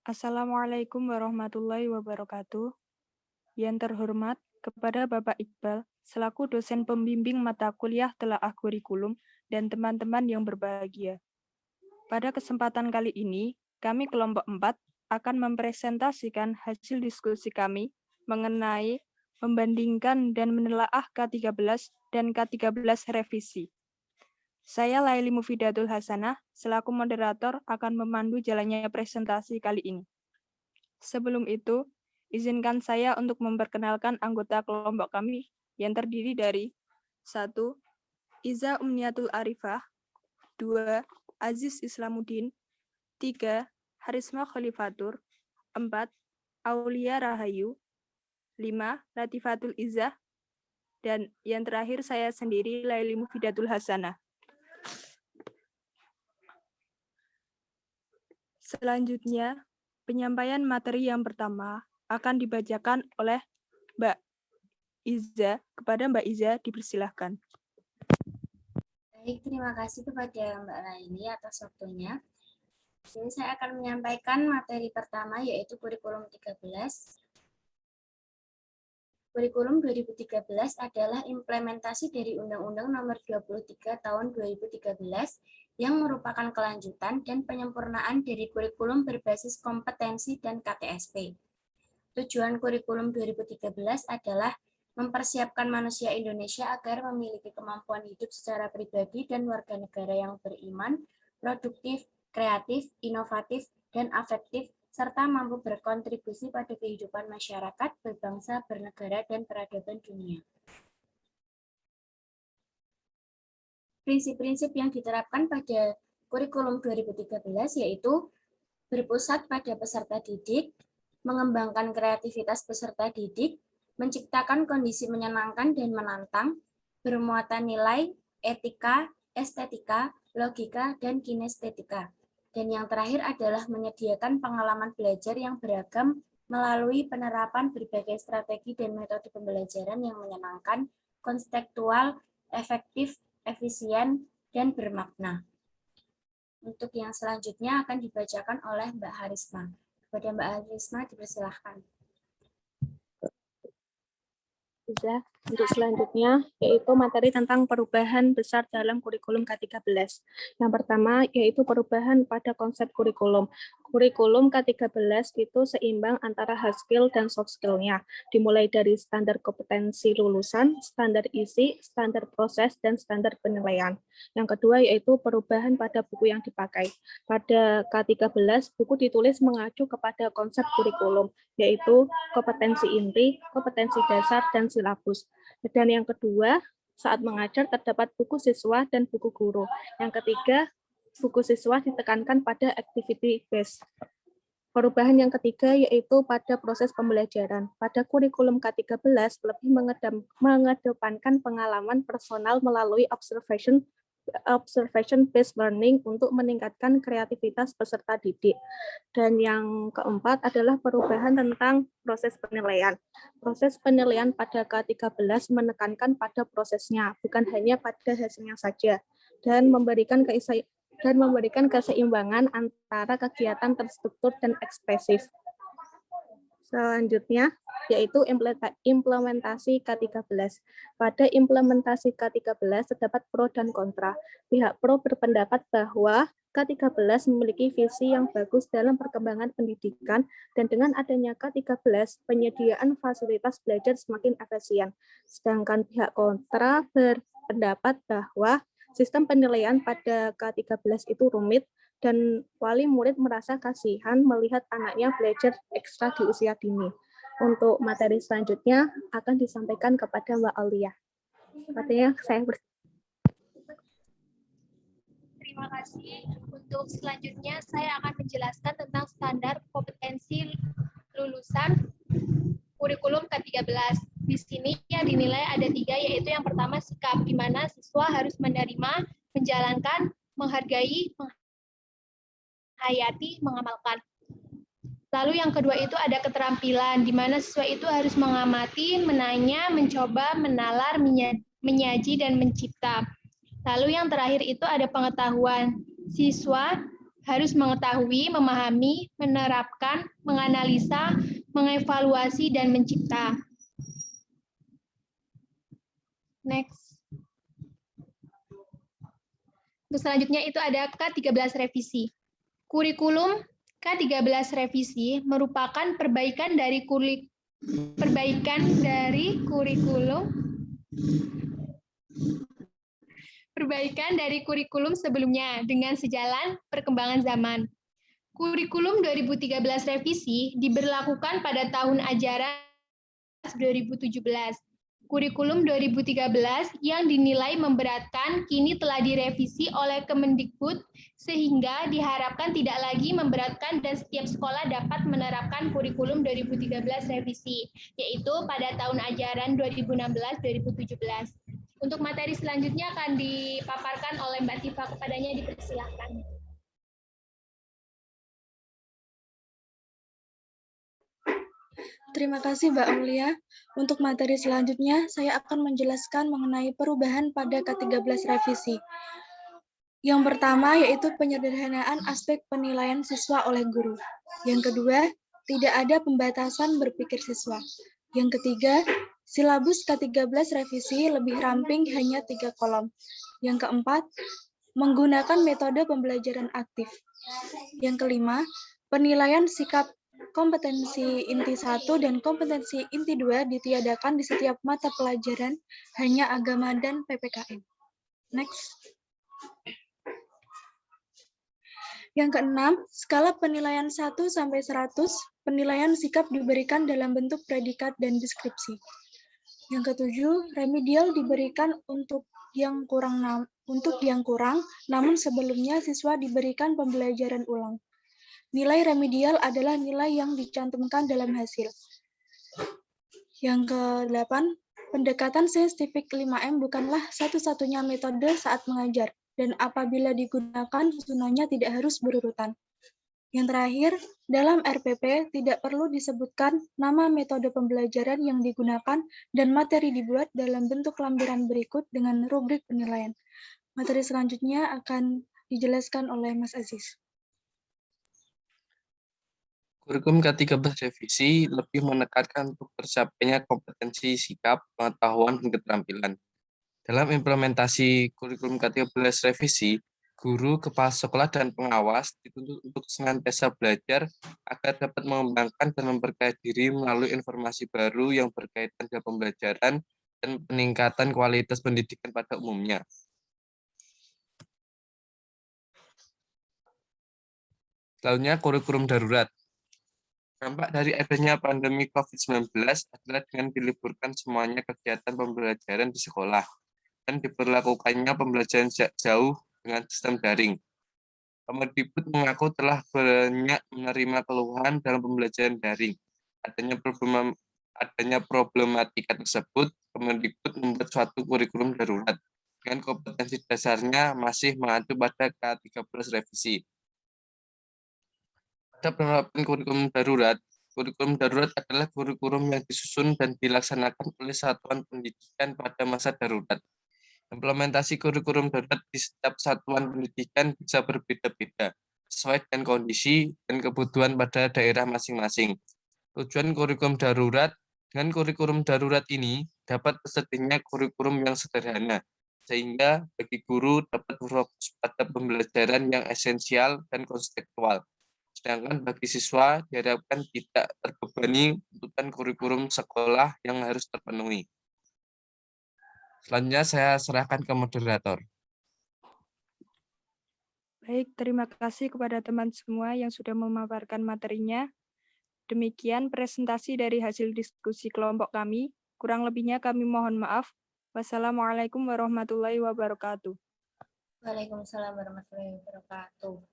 Assalamualaikum warahmatullahi wabarakatuh. Yang terhormat kepada Bapak Iqbal, selaku dosen pembimbing mata kuliah Telaah Kurikulum dan teman-teman yang berbahagia. Pada kesempatan kali ini, kami kelompok 4 akan mempresentasikan hasil diskusi kami mengenai membandingkan dan menelaah K13 dan K13 revisi. Saya Laili Mufidatul Hasanah, selaku moderator akan memandu jalannya presentasi kali ini. Sebelum itu, izinkan saya untuk memperkenalkan anggota kelompok kami yang terdiri dari 1. Iza Umniatul Arifah, 2. Aziz Islamuddin, 3. Harisma Khalifatur, 4. Aulia Rahayu, 5. Latifatul Izzah, dan yang terakhir saya sendiri Laili Mufidatul Hasanah. Selanjutnya, penyampaian materi yang pertama akan dibacakan oleh Mbak Iza. Kepada Mbak Iza, dipersilahkan. Baik, terima kasih kepada Mbak Laili atas waktunya. Jadi saya akan menyampaikan materi pertama yaitu kurikulum 13. Kurikulum 2013 adalah implementasi dari Undang-Undang Nomor 23 Tahun 2013 yang merupakan kelanjutan dan penyempurnaan dari kurikulum berbasis kompetensi dan KTSP. Tujuan kurikulum 2013 adalah mempersiapkan manusia Indonesia agar memiliki kemampuan hidup secara pribadi dan warga negara yang beriman, produktif, kreatif, inovatif, dan afektif, serta mampu berkontribusi pada kehidupan masyarakat, berbangsa, bernegara, dan peradaban dunia. Prinsip-prinsip yang diterapkan pada kurikulum 2013 yaitu berpusat pada peserta didik, mengembangkan kreativitas peserta didik, menciptakan kondisi menyenangkan dan menantang, bermuatan nilai, etika, estetika, logika, dan kinestetika. Dan yang terakhir adalah menyediakan pengalaman belajar yang beragam melalui penerapan berbagai strategi dan metode pembelajaran yang menyenangkan, konstekstual, efektif, efisien, dan bermakna. Untuk yang selanjutnya akan dibacakan oleh Mbak Harisma. Kepada Mbak Harisma, dipersilahkan. Untuk selanjutnya, yaitu materi tentang perubahan besar dalam kurikulum K13. Yang pertama, yaitu perubahan pada konsep kurikulum. Kurikulum K13 itu seimbang antara hard skill dan soft skill-nya, dimulai dari standar kompetensi lulusan, standar isi, standar proses, dan standar penilaian. Yang kedua, yaitu perubahan pada buku yang dipakai. Pada K13, buku ditulis mengacu kepada konsep kurikulum, yaitu kompetensi inti, kompetensi dasar, dan silabus. Dan yang kedua, saat mengajar terdapat buku siswa dan buku guru. Yang ketiga, buku siswa ditekankan pada activity based. Perubahan yang ketiga yaitu pada proses pembelajaran. Pada kurikulum K13 lebih mengedepankan pengalaman personal melalui observation-based learning untuk meningkatkan kreativitas peserta didik. Dan yang keempat adalah perubahan tentang proses penilaian. Proses penilaian pada K13 menekankan pada prosesnya, bukan hanya pada hasilnya saja, dan memberikan keseimbangan antara kegiatan terstruktur dan ekspresif. Selanjutnya, yaitu implementasi K13. Pada implementasi K13 terdapat pro dan kontra. Pihak pro berpendapat bahwa K13 memiliki visi yang bagus dalam perkembangan pendidikan, dan dengan adanya K13, penyediaan fasilitas belajar semakin efisien. Sedangkan pihak kontra berpendapat bahwa sistem penilaian pada K13 itu rumit, dan wali murid merasa kasihan melihat anaknya belajar ekstra di usia dini. Untuk materi selanjutnya akan disampaikan kepada Mbak Aulia. Katanya saya Terima kasih. Untuk selanjutnya saya akan menjelaskan tentang standar kompetensi lulusan kurikulum K13. Di sini yang dinilai ada 3, yaitu yang pertama sikap, di mana siswa harus menerima, menjalankan, menghargai, menghayati, mengamalkan. Lalu yang kedua itu ada keterampilan, di mana siswa itu harus mengamati, menanya, mencoba, menalar, menyaji, dan mencipta. Lalu yang terakhir itu ada pengetahuan. Siswa harus mengetahui, memahami, menerapkan, menganalisa, mengevaluasi, dan mencipta. Next. Untuk selanjutnya itu ada K13 revisi. Kurikulum K13 revisi merupakan perbaikan dari kurikulum sebelumnya dengan sejalan perkembangan zaman. Kurikulum 2013 revisi diberlakukan pada tahun ajaran 2017. Kurikulum 2013 yang dinilai memberatkan kini telah direvisi oleh Kemendikbud sehingga diharapkan tidak lagi memberatkan dan setiap sekolah dapat menerapkan kurikulum 2013 revisi, yaitu pada tahun ajaran 2016-2017. Untuk materi selanjutnya akan dipaparkan oleh Mbak Tifa, kepadanya dipersilakan. Terima kasih Mbak Aulia. Untuk materi selanjutnya, saya akan menjelaskan mengenai perubahan pada K13 revisi. Yang pertama yaitu penyederhanaan aspek penilaian siswa oleh guru. Yang kedua, tidak ada pembatasan berpikir siswa. Yang ketiga, silabus K13 revisi lebih ramping hanya 3 kolom. Yang keempat, menggunakan metode pembelajaran aktif. Yang kelima, penilaian sikap kompetensi inti 1 dan kompetensi inti 2 ditiadakan di setiap mata pelajaran, hanya agama dan PPKN. Next. Yang keenam, skala penilaian 1 sampai 100, penilaian sikap diberikan dalam bentuk predikat dan deskripsi. Yang ketujuh, remedial diberikan untuk yang kurang, namun sebelumnya siswa diberikan pembelajaran ulang. Nilai remedial adalah nilai yang dicantumkan dalam hasil. Yang ke-8, pendekatan saintifik 5M bukanlah satu-satunya metode saat mengajar, dan apabila digunakan, sunahnya tidak harus berurutan. Yang terakhir, dalam RPP tidak perlu disebutkan nama metode pembelajaran yang digunakan dan materi dibuat dalam bentuk lampiran berikut dengan rubrik penilaian. Materi selanjutnya akan dijelaskan oleh Mas Aziz. Kurikulum K13 revisi lebih menekankan untuk tercapainya kompetensi sikap, pengetahuan, dan keterampilan. Dalam implementasi kurikulum K13 revisi, guru, kepala sekolah, dan pengawas dituntut untuk senantiasa belajar agar dapat mengembangkan dan memperkaya diri melalui informasi baru yang berkaitan dengan pembelajaran dan peningkatan kualitas pendidikan pada umumnya. Selanjutnya, kurikulum darurat. Dampak dari adanya pandemi COVID-19 adalah dengan diliburkan semuanya kegiatan pembelajaran di sekolah dan diberlakukannya pembelajaran jarak jauh dengan sistem daring. Kemendikbud mengaku telah banyak menerima keluhan dalam pembelajaran daring. Adanya problematika tersebut, Kemendikbud membuat suatu kurikulum darurat dengan kompetensi dasarnya masih mengacu pada K13 revisi. Pada penerapan kurikulum darurat adalah kurikulum yang disusun dan dilaksanakan oleh satuan pendidikan pada masa darurat. Implementasi kurikulum darurat di setiap satuan pendidikan bisa berbeda-beda, sesuai dengan kondisi dan kebutuhan pada daerah masing-masing. Tujuan kurikulum darurat dengan kurikulum darurat ini dapat tercapainya kurikulum yang sederhana, sehingga bagi guru dapat berfokus pada pembelajaran yang esensial dan konseptual. Sedangkan bagi siswa diharapkan tidak terbebani tuntutan kurikulum sekolah yang harus terpenuhi. Selanjutnya saya serahkan ke moderator. Baik, terima kasih kepada teman semua yang sudah memaparkan materinya. Demikian presentasi dari hasil diskusi kelompok kami. Kurang lebihnya kami mohon maaf. Wassalamualaikum warahmatullahi wabarakatuh. Waalaikumsalam warahmatullahi wabarakatuh.